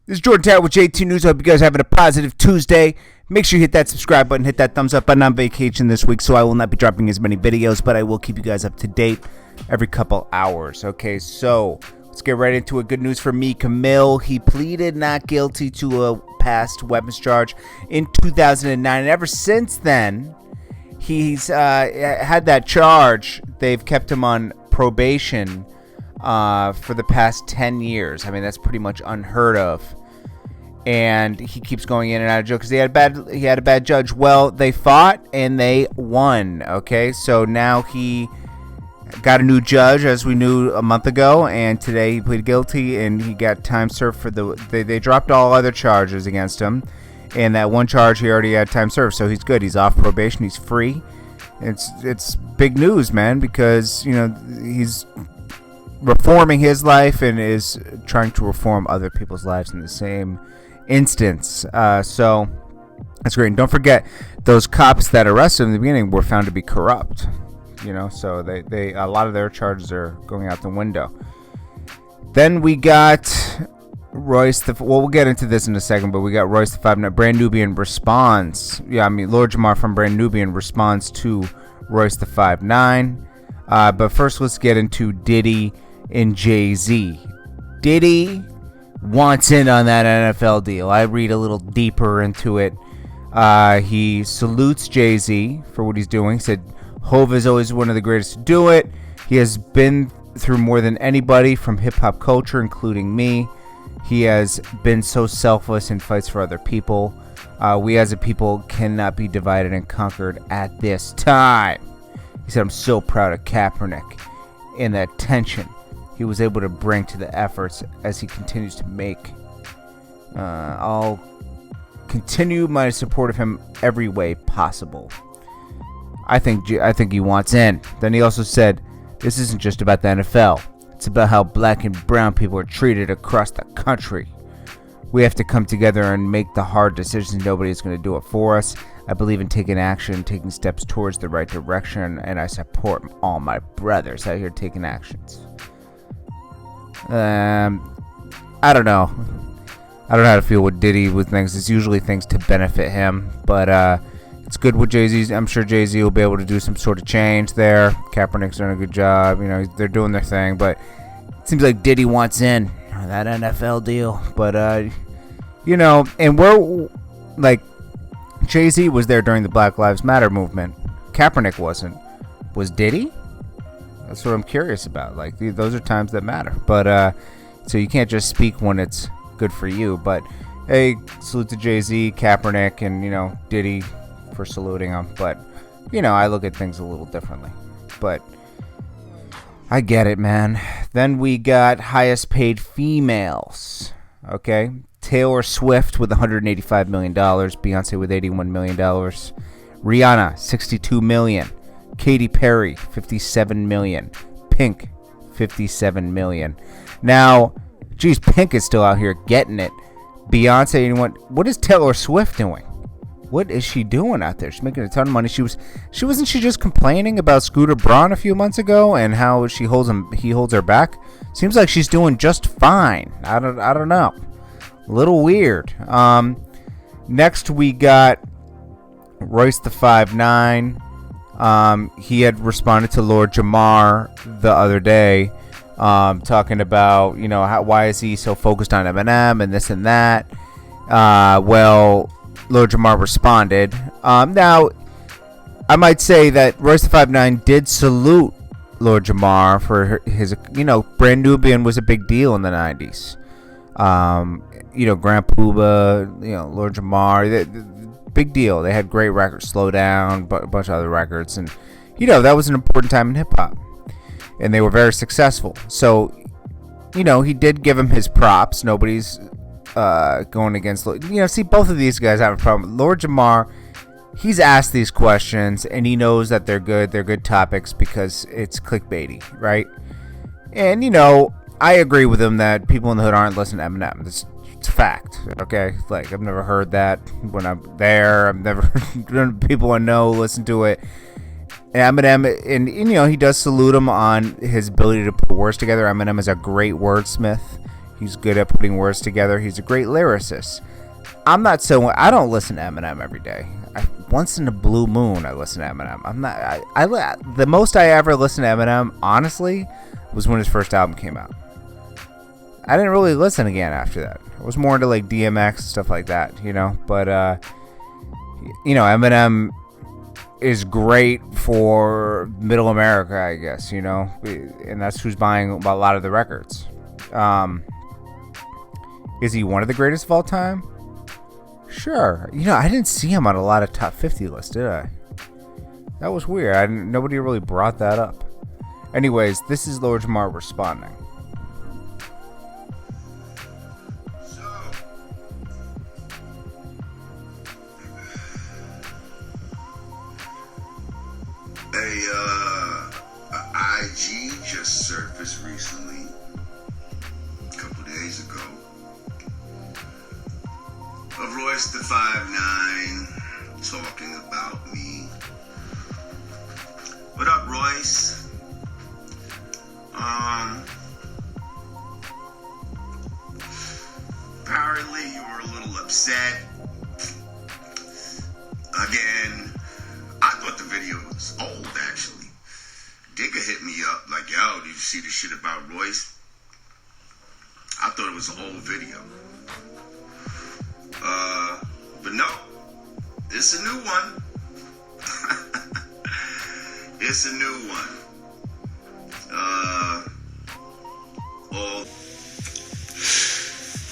This is Jordan Tower with JT News. I hope you guys are having a positive Tuesday. Make sure you hit that subscribe button, hit that thumbs up button. I'm on vacation this week, so I will not be dropping as many videos, but I will keep you guys up to date every couple hours. Okay, so let's get right into it. Good news for Meek. He pleaded not guilty to a past weapons charge in 2009, and ever since then, he's had that charge. They've kept him on probation for the past 10 years. I mean, that's pretty much unheard of. And he keeps going in and out of jail because he had a bad judge. Well, they fought and they won. Okay, so now he got a new judge, as we knew a month ago, and today he pleaded guilty and he got time served for they dropped all other charges against him, and that one charge he already had time served, so he's good. He's off probation. He's free. It's big news, man, because he's reforming his life and is trying to reform other people's lives in the same instance. So that's great. And don't forget, those cops that arrested him in the beginning were found to be corrupt. So they a lot of their charges are going out the window. Then we got Royce. We'll get into this in a second, but we got Royce the 5'9", Brand Nubian responds. Lord Jamar from Brand Nubian responds to Royce the 5'9". But first, let's get into Diddy and Jay-Z. Diddy wants in on that NFL deal. I read a little deeper into it. He salutes Jay-Z for what he's doing. He said, Hov is always one of the greatest to do it. He has been through more than anybody from hip-hop culture, including me. He has been so selfless and fights for other people. We as a people cannot be divided and conquered at this time. He said, I'm so proud of Kaepernick and that tension he was able to bring to the efforts as he continues to make. I'll continue my support of him every way possible. I think he wants in. Then he also said, this isn't just about the NFL. It's about how black and brown people are treated across the country. We have to come together and make the hard decisions. Nobody's going to do it for us. I believe in taking action, taking steps towards the right direction, and I support all my brothers out here taking actions. I don't know. I don't know how to feel with Diddy with things. It's usually things to benefit him, but it's good with Jay-Z. I'm sure Jay-Z will be able to do some sort of change there. Kaepernick's doing a good job. They're doing their thing, but it seems like Diddy wants in on that NFL deal. But and we're like, Jay-Z was there during the Black Lives Matter movement. Kaepernick wasn't. Was Diddy? That's what I'm curious about. Like, those are times that matter. But so you can't just speak when it's good for you. But hey, salute to Jay-Z, Kaepernick, and Diddy for saluting him. But I look at things a little differently. But I get it, man. Then we got highest paid females. Okay. Taylor Swift with $185 million. Beyonce with $81 million. Rihanna, $62 million. Katy Perry, $57 million. Pink, $57 million. Now, geez, Pink is still out here getting it. Beyonce, what is Taylor Swift doing? What is she doing out there? She's making a ton of money. Wasn't she just complaining about Scooter Braun a few months ago and how he holds her back? Seems like she's doing just fine. I don't know. A little weird. Next we got Royce the 5'9". He had responded to Lord Jamar the other day, talking about why is he so focused on Eminem and this and that. Well, Lord Jamar responded. Now, I might say that Royce the 5'9" did salute Lord Jamar for his, Brand Nubian was a big deal in the 90s. Grand Puba, Lord Jamar, big deal. They had great records, Slow Down, but a bunch of other records. And, that was an important time in hip-hop. And they were very successful. So, he did give him his props. Nobody's going against, see, both of these guys have a problem. Lord Jamar, he's asked these questions, and he knows that they're good topics because it's clickbaity, right? And, I agree with him that people in the hood aren't listening to Eminem. It's a fact, okay? Like, I've never heard that when I'm there. I've never heard people I know listen to it. Eminem, and he does salute him on his ability to put words together. Eminem is a great wordsmith. He's good at putting words together. He's a great lyricist. I don't listen to Eminem every day. Once in a blue moon, I listen to Eminem. The most I ever listened to Eminem, honestly, was when his first album came out. I didn't really listen again after that. I was more into like DMX and stuff like that, But Eminem is great for middle America, I guess, and that's who's buying a lot of the records. Is he one of the greatest of all time? Sure. I didn't see him on a lot of top 50 lists, did I? That was weird. Nobody really brought that up. Anyways, this is Lord Jamar responding. A IG just surfaced recently, a couple days ago, of Royce the 5'9" talking about me. What up, Royce? Apparently you were a little upset. Again, I thought the video was old, actually. Digger hit me up like, yo, did you see the shit about Royce? I thought it was an old video. But no, it's a new one. It's a new one.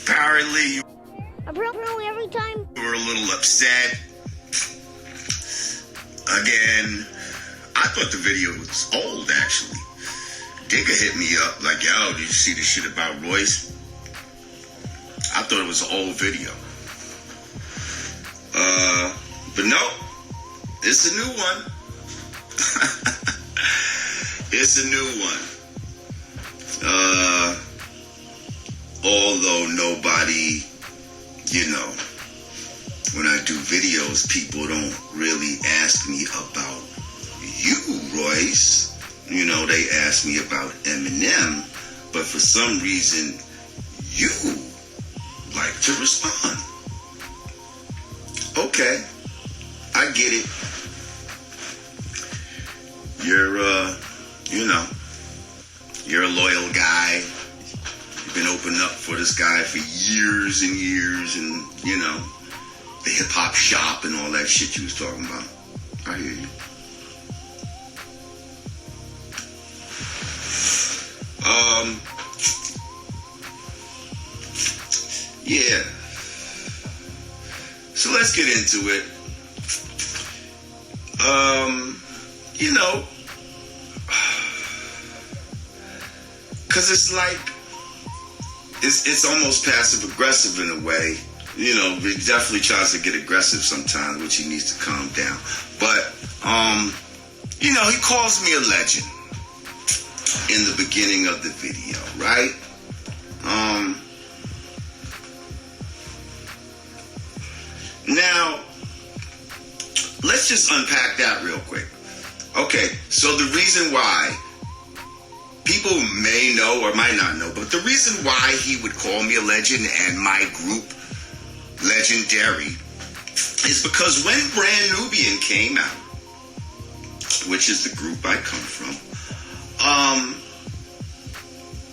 Apparently every time you were a little upset. Again, I thought the video was old, actually. Digger hit me up like, yo, did you see the shit about Royce? I thought it was an old video. But no, it's a new one. It's a new one. Although nobody, when I do videos, people don't really ask me about you, Royce. They ask me about Eminem, but for some reason, you like to respond. Okay, I get it. You're a loyal guy. You've been opening up for this guy for years and years, and, the hip-hop shop and all that shit you was talking about. I hear you. Yeah. So let's get into it. Because it's like, it's almost passive aggressive in a way. He definitely tries to get aggressive sometimes, which he needs to calm down. But, he calls me a legend in the beginning of the video, right? Now, let's just unpack that real quick. Okay, so the reason why, people may know or might not know, but the reason why he would call me a legend and my group legendary is because when Brand Nubian came out, which is the group I come from,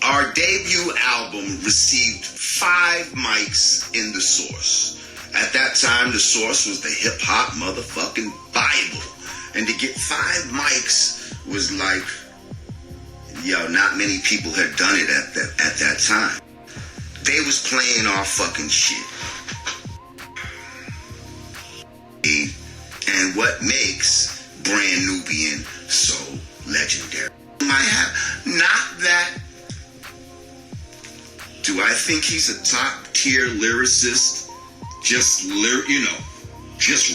our debut album received 5 mics in the Source. At that time, the Source was the hip-hop motherfucking Bible. And to get 5 mics was like, not many people had done it at that time. They was playing our fucking shit. And what makes Brand Nubian so legendary? Not that. Do I think he's a top tier lyricist? Just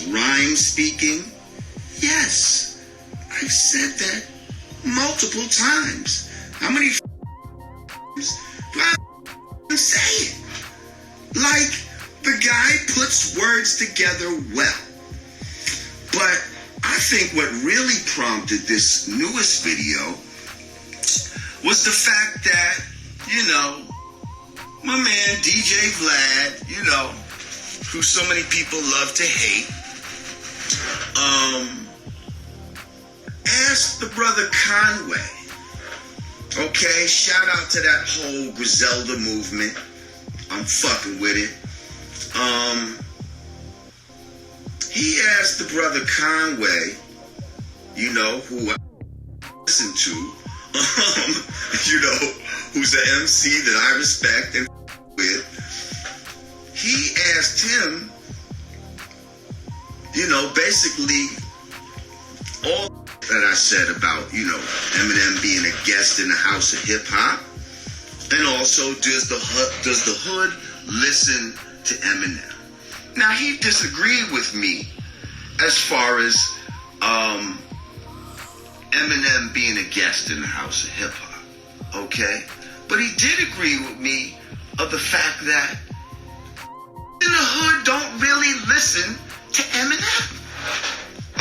rhyme speaking? Yes, I've said that multiple times. How many times do I say it? Like, the guy puts words together well. But I think what really prompted this newest video was the fact that, my man DJ Vlad, you know, who so many people love to hate, asked the brother Conway, okay, shout out to that whole Griselda movement. I'm fucking with it. He asked the brother Conway, you know, who I listen to, you know, who's an MC that I respect and with. He asked him, you know, basically all that I said about, you know, Eminem being a guest in the house of hip hop, and also does the hood listen to Eminem? Now he disagreed with me as far as Eminem being a guest in the house of hip hop, okay? But he did agree with me of the fact that in the hood don't really listen to Eminem,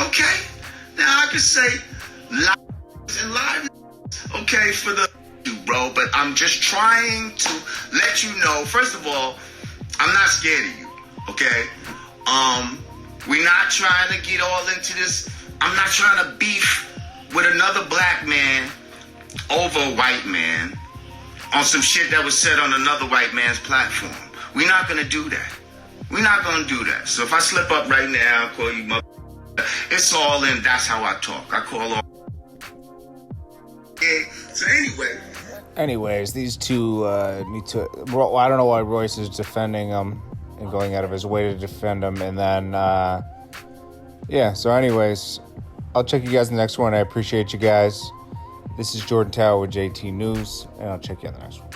okay? Now I could say live and live, okay, for the bro, but I'm just trying to let you know, first of all, I'm not scared of you, okay? We're not trying to get all into this. I'm not trying to beef with another black man over a white man on some shit that was said on another white man's platform. We're not going to do that. We're not going to do that. So if I slip up right now, I'll call you mother. It's all in. That's how I talk. I call all. Yeah. So anyway. Anyways, these two need to. Well, I don't know why Royce is defending him and going out of his way to defend him, and then yeah. So, anyways, I'll check you guys in the next one. I appreciate you guys. This is Jordan Tower with JT News, and I'll check you on the next one.